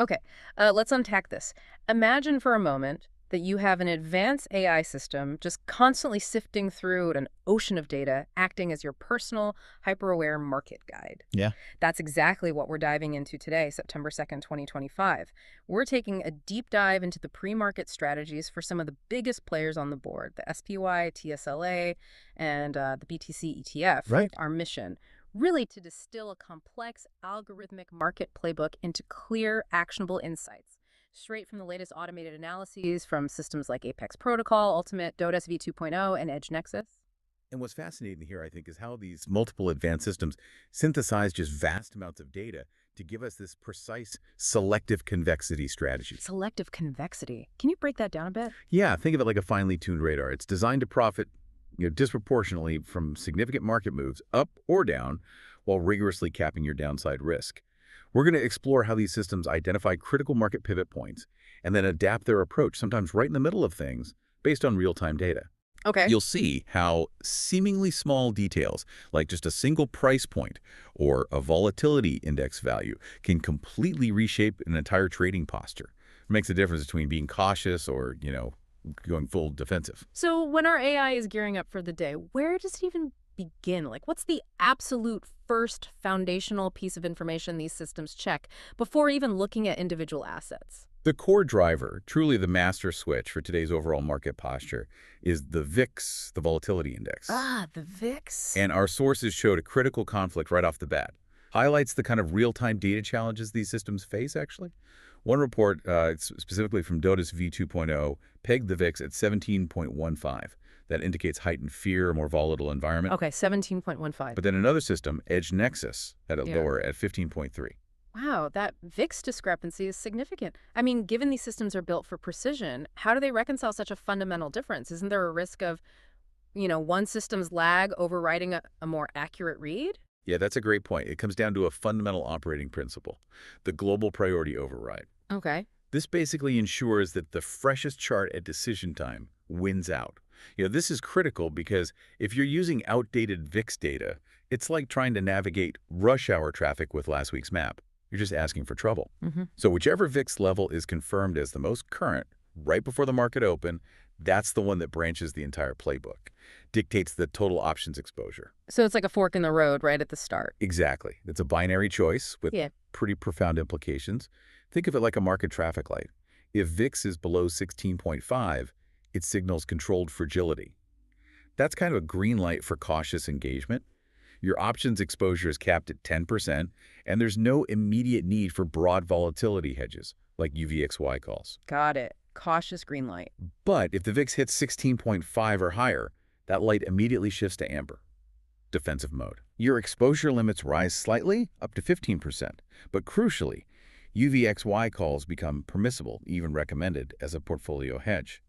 Okay, let's unpack this. Imagine for a moment that you have an advanced AI system just constantly sifting through an ocean of data, acting as your personal, hyper-aware market guide. Yeah. That's exactly what we're diving into today, September 2nd, 2025. We're taking a deep dive into the pre-market strategies for some of the biggest players on the board, the SPY, TSLA, and the BTC ETF. Right. Our mission, really to distill a complex algorithmic market playbook into clear, actionable insights. Straight from the latest automated analyses from systems like Apex Protocol, Ultimate, DOTAS v2.0, and Edge Nexus. And what's fascinating here, I think, is how these multiple advanced systems synthesize just vast amounts of data to give us this precise selective convexity strategy. Selective convexity. Can you break that down a bit? Yeah, think of it like a finely tuned radar. It's designed to profit disproportionately from significant market moves up or down while rigorously capping your downside risk. We're going to explore how these systems identify critical market pivot points and then adapt their approach, sometimes right in the middle of things, based on real-time data. Okay. You'll see how seemingly small details, like just a single price point or a volatility index value, can completely reshape an entire trading posture. It makes a difference between being cautious or, going full defensive. So when our AI is gearing up for the day, where does it even begin? Like, what's the absolute first foundational piece of information these systems check before even looking at individual assets? The core driver, truly the master switch for today's overall market posture, is the VIX, the volatility index. Ah, the VIX. And our sources showed a critical conflict right off the bat. Highlights the kind of real-time data challenges these systems face, actually. One report, specifically from DOTAS v2.0, pegged the VIX at 17.15. That indicates heightened fear, a more volatile environment. Okay, 17.15. But then another system, Edge Nexus, had it Yeah. lower at 15.3. Wow, that VIX discrepancy is significant. I mean, given these systems are built for precision, how do they reconcile such a fundamental difference? Isn't there a risk of, one system's lag overriding a more accurate read? Yeah, that's a great point. It comes down to a fundamental operating principle, the global priority override. Okay. This basically ensures that the freshest chart at decision time wins out. This is critical because if you're using outdated VIX data, it's like trying to navigate rush hour traffic with last week's map. You're just asking for trouble. Hmm. So whichever VIX level is confirmed as the most current, right before the market open, that's the one that branches the entire playbook, dictates the total options exposure. So it's like a fork in the road right at the start. Exactly. It's a binary choice with Yeah. pretty profound implications. Think of it like a market traffic light. If VIX is below 16.5, it signals controlled fragility. That's kind of a green light for cautious engagement. Your options exposure is capped at 10%, and there's no immediate need for broad volatility hedges like UVXY calls. Got it. Cautious green light. But if the VIX hits 16.5 or higher, that light immediately shifts to amber, defensive mode. Your exposure limits rise slightly, up to 15%. But crucially, UVXY calls become permissible, even recommended, as a portfolio hedge.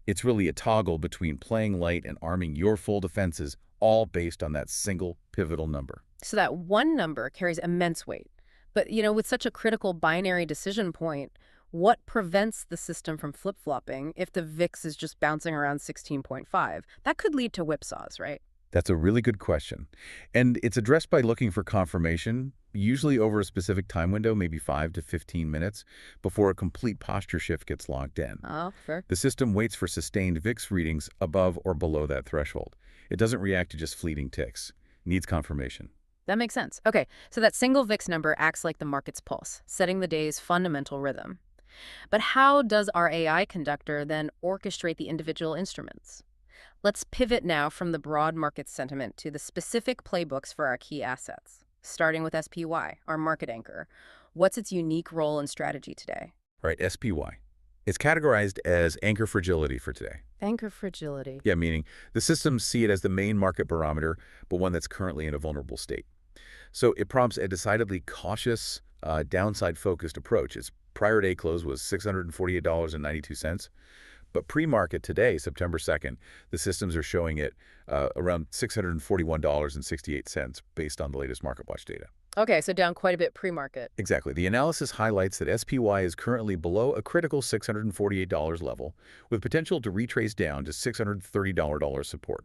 It's really a toggle between playing light and arming your full defenses, all based on that single pivotal number. So that one number carries immense weight. But, with such a critical binary decision point, what prevents the system from flip-flopping if the VIX is just bouncing around 16.5? That could lead to whipsaws, right? That's a really good question. And it's addressed by looking for confirmation, usually over a specific time window, maybe 5 to 15 minutes, before a complete posture shift gets locked in. Oh, fair. The system waits for sustained VIX readings above or below that threshold. It doesn't react to just fleeting ticks. It needs confirmation. That makes sense. Okay, so that single VIX number acts like the market's pulse, setting the day's fundamental rhythm. But how does our AI conductor then orchestrate the individual instruments? Let's pivot now from the broad market sentiment to the specific playbooks for our key assets, starting with SPY, our market anchor. What's its unique role and strategy today? All right, SPY. It's categorized as anchor fragility for today. Anchor fragility. Yeah, meaning the systems see it as the main market barometer, but one that's currently in a vulnerable state. So it prompts a decidedly cautious, downside-focused approach. Its prior day close was $648.92. But pre-market today, September 2nd, the systems are showing it around $641.68 based on the latest MarketWatch data. Okay, so down quite a bit pre-market. Exactly. The analysis highlights that SPY is currently below a critical $648 level, with potential to retrace down to $630 support.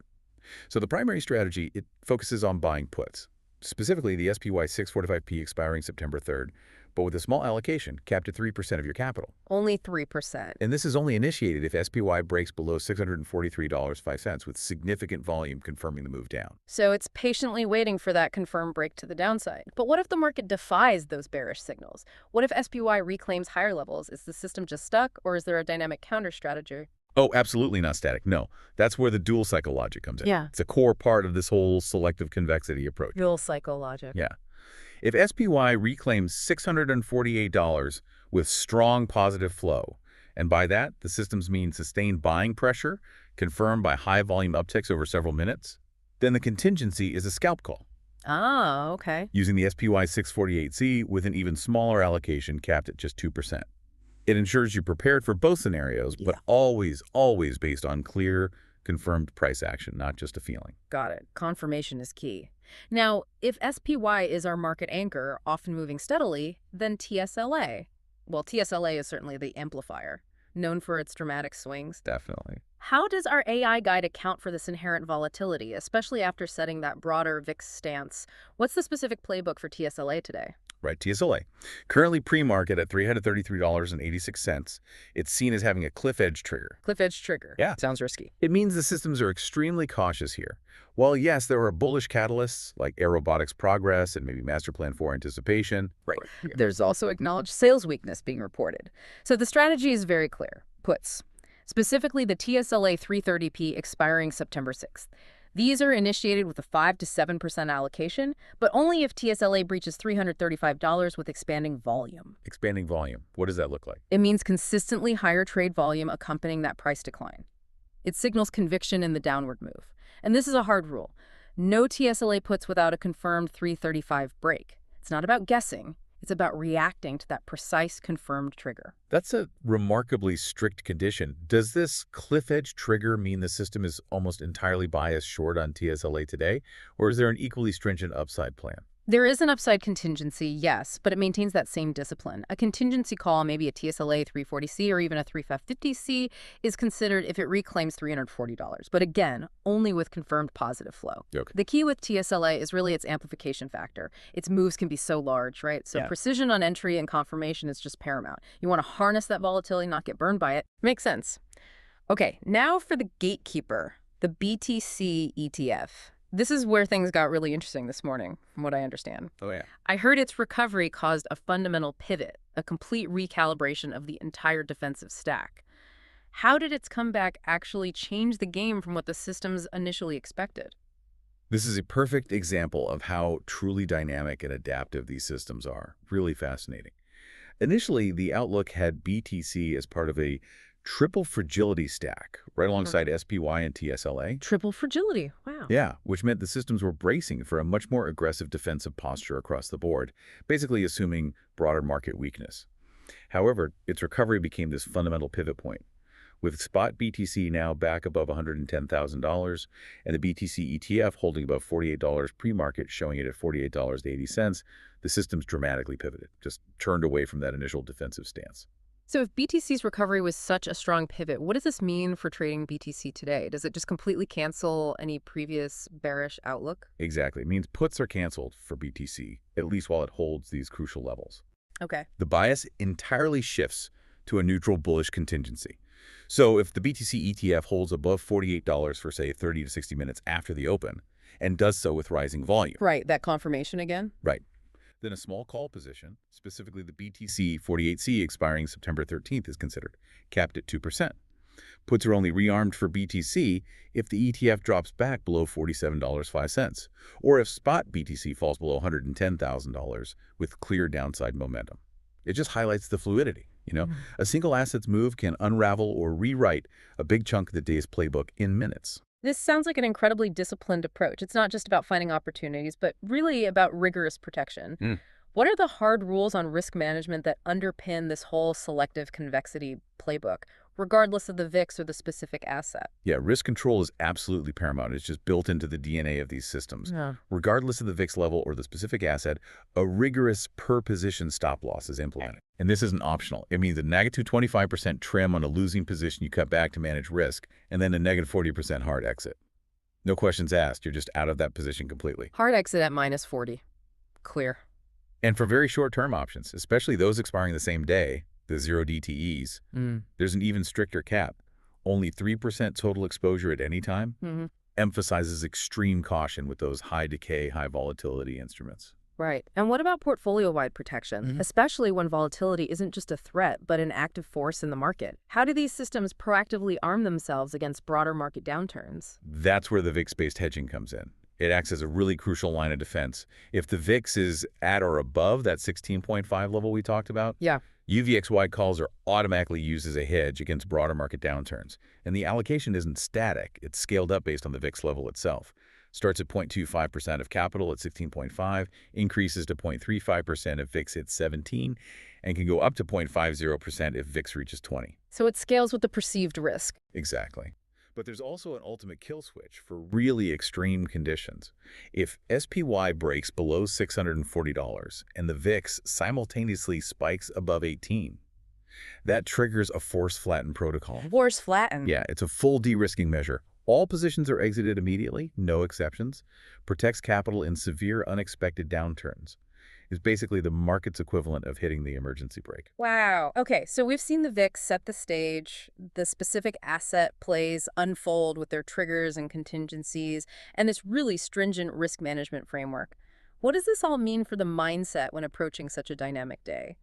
So the primary strategy, it focuses on buying puts. specifically the SPY 645P expiring September 3rd, but with a small allocation capped at 3% of your capital. Only 3%. And this is only initiated if SPY breaks below $643.05 with significant volume confirming the move down. So it's patiently waiting for that confirmed break to the downside. But what if the market defies those bearish signals? What if SPY reclaims higher levels? Is the system just stuck, or is there a dynamic counter strategy? Oh, absolutely not static. No, that's where the dual cycle logic comes in. Yeah. It's a core part of this whole selective convexity approach. Dual cycle logic. Yeah. If SPY reclaims $648 with strong positive flow, and by that, the systems mean sustained buying pressure, confirmed by high volume upticks over several minutes, then the contingency is a scalp call, Ah, okay. using the SPY 648C with an even smaller allocation capped at just 2%. It ensures you're prepared for both scenarios, but always based on clear, confirmed price action, not just a feeling. Got it. Confirmation is key. Now, if SPY is our market anchor, often moving steadily, then TSLA. Well, TSLA is certainly the amplifier, known for its dramatic swings. Definitely. How does our AI guide account for this inherent volatility, especially after setting that broader VIX stance? What's the specific playbook for TSLA today? Right, TSLA. Currently pre-market at $333.86. It's seen as having a cliff edge trigger. Cliff edge trigger. Yeah. Sounds risky. It means the systems are extremely cautious here. While yes, there are bullish catalysts like Aerobotics progress and maybe Master Plan 4 anticipation. Right. There's also acknowledged sales weakness being reported. So the strategy is very clear. Puts. Specifically the TSLA 330P expiring September 6th. These are initiated with a 5 to 7% allocation, but only if TSLA breaches $335 with expanding volume. Expanding volume. What does that look like? It means consistently higher trade volume accompanying that price decline. It signals conviction in the downward move. And this is a hard rule. No TSLA puts without a confirmed 335 break. It's not about guessing. It's about reacting to that precise confirmed trigger. That's a remarkably strict condition. Does this cliff edge trigger mean the system is almost entirely biased short on TSLA today, or is there an equally stringent upside plan? There is an upside contingency, yes, but it maintains that same discipline. A contingency call, maybe a TSLA 340C or even a 3550C, is considered if it reclaims $340, but again, only with confirmed positive flow. Okay. The key with TSLA is really its amplification factor. Its moves can be so large, right? So precision on entry and confirmation is just paramount. You want to harness that volatility, not get burned by it. Makes sense. Okay, now for the gatekeeper, the BTC ETF. This is where things got really interesting this morning, from what I understand. Oh, yeah. I heard its recovery caused a fundamental pivot, a complete recalibration of the entire defensive stack. How did its comeback actually change the game from what the systems initially expected? This is a perfect example of how truly dynamic and adaptive these systems are. Really fascinating. Initially, the outlook had BTC as part of a triple fragility stack, right alongside SPY and TSLA. Triple fragility. Wow. Yeah, which meant the systems were bracing for a much more aggressive defensive posture across the board, basically assuming broader market weakness. However, its recovery became this fundamental pivot point. With spot BTC now back above $110,000 and the BTC ETF holding above $48 pre-market, showing it at $48.80, the systems dramatically pivoted, just turned away from that initial defensive stance. So if BTC's recovery was such a strong pivot, what does this mean for trading BTC today? Does it just completely cancel any previous bearish outlook? Exactly. It means puts are canceled for BTC, at least while it holds these crucial levels. Okay. The bias entirely shifts to a neutral bullish contingency. So if the BTC ETF holds above $48 for, say, 30 to 60 minutes after the open, and does so with rising volume. Right, that confirmation again? Right. Then a small call position, specifically the BTC 48C expiring September 13th, is considered, capped at 2%. Puts are only rearmed for BTC if the ETF drops back below $47.05, or if spot BTC falls below $110,000 with clear downside momentum. It just highlights the fluidity. A single asset's move can unravel or rewrite a big chunk of the day's playbook in minutes. This sounds like an incredibly disciplined approach. It's not just about finding opportunities, but really about rigorous protection. What are the hard rules on risk management that underpin this whole selective convexity playbook, regardless of the VIX or the specific asset? Yeah, risk control is absolutely paramount. It's just built into the DNA of these systems. Yeah. Regardless of the VIX level or the specific asset, a rigorous per-position stop loss is implemented. And this isn't optional. It means a negative 25% trim on a losing position you cut back to manage risk, and then a negative 40% hard exit. No questions asked. You're just out of that position completely. Hard exit at -40. Clear. And for very short-term options, especially those expiring the same day, the 0 DTEs, there's an even stricter cap. Only 3% total exposure at any time emphasizes extreme caution with those high decay, high volatility instruments. Right. And what about portfolio-wide protection, especially when volatility isn't just a threat, but an active force in the market? How do these systems proactively arm themselves against broader market downturns? That's where the VIX-based hedging comes in. It acts as a really crucial line of defense. If the VIX is at or above that 16.5 level we talked about, Yeah. UVXY calls are automatically used as a hedge against broader market downturns. And the allocation isn't static. It's scaled up based on the VIX level itself. Starts at 0.25% of capital at 16.5, increases to 0.35% if VIX hits 17, and can go up to 0.50% if VIX reaches 20. So it scales with the perceived risk. Exactly. But there's also an ultimate kill switch for really extreme conditions. If SPY breaks below $640 and the VIX simultaneously spikes above 18, that triggers a force flatten protocol. Force flatten. Yeah, it's a full de-risking measure. All positions are exited immediately, no exceptions. Protects capital in severe unexpected downturns. It's basically the market's equivalent of hitting the emergency brake. Wow. Okay, so we've seen the VIX set the stage, the specific asset plays unfold with their triggers and contingencies, and this really stringent risk management framework. What does this all mean for the mindset when approaching such a dynamic day?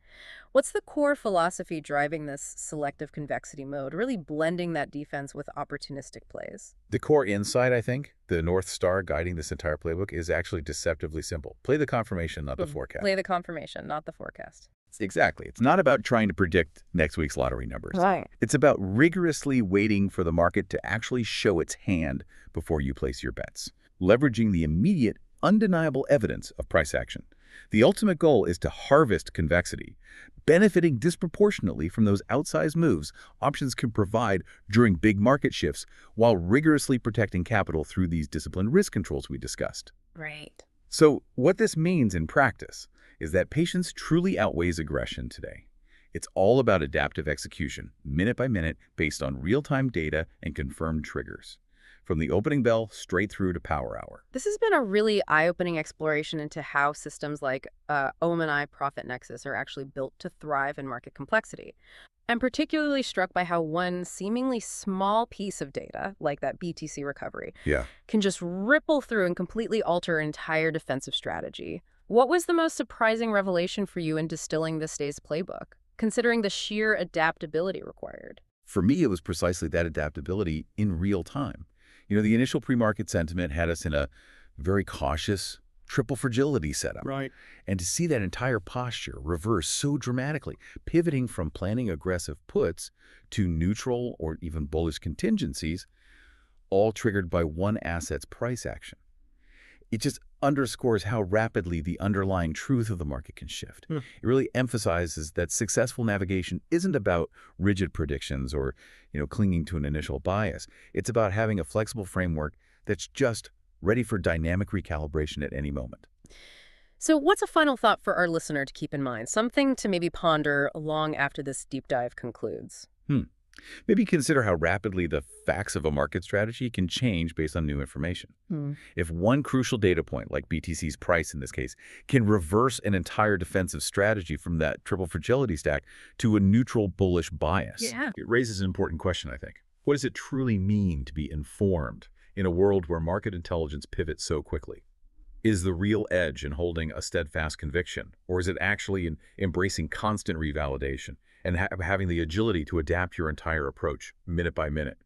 What's the core philosophy driving this selective convexity mode, really blending that defense with opportunistic plays? The core insight, I think, the North Star guiding this entire playbook is actually deceptively simple. Play the confirmation, not the forecast. Play the confirmation, not the forecast. Exactly. It's not about trying to predict next week's lottery numbers. Right. It's about rigorously waiting for the market to actually show its hand before you place your bets, leveraging the immediate, undeniable evidence of price action. The ultimate goal is to harvest convexity, benefiting disproportionately from those outsized moves options can provide during big market shifts while rigorously protecting capital through these disciplined risk controls we discussed. Right. So what this means in practice is that patience truly outweighs aggression today. It's all about adaptive execution, minute by minute, based on real-time data and confirmed triggers. From the opening bell straight through to power hour. This has been a really eye-opening exploration into how systems like OMNI Profit Nexus are actually built to thrive in market complexity. I'm particularly struck by how one seemingly small piece of data, like that BTC recovery, can just ripple through and completely alter an entire defensive strategy. What was the most surprising revelation for you in distilling this day's playbook, considering the sheer adaptability required? For me, it was precisely that adaptability in real time. You know, the initial pre-market sentiment had us in a very cautious triple fragility setup. Right. And to see that entire posture reverse so dramatically, pivoting from planning aggressive puts to neutral or even bullish contingencies, all triggered by one asset's price action. It just underscores how rapidly the underlying truth of the market can shift. It really emphasizes that successful navigation isn't about rigid predictions or, clinging to an initial bias. It's about having a flexible framework that's just ready for dynamic recalibration at any moment. So what's a final thought for our listener to keep in mind? Something to maybe ponder long after this deep dive concludes. Maybe consider how rapidly the facts of a market strategy can change based on new information. If one crucial data point, like BTC's price in this case, can reverse an entire defensive strategy from that triple fragility stack to a neutral bullish bias, it raises an important question, I think. What does it truly mean to be informed in a world where market intelligence pivots so quickly? Is the real edge in holding a steadfast conviction, or is it actually in embracing constant revalidation and having the agility to adapt your entire approach minute by minute?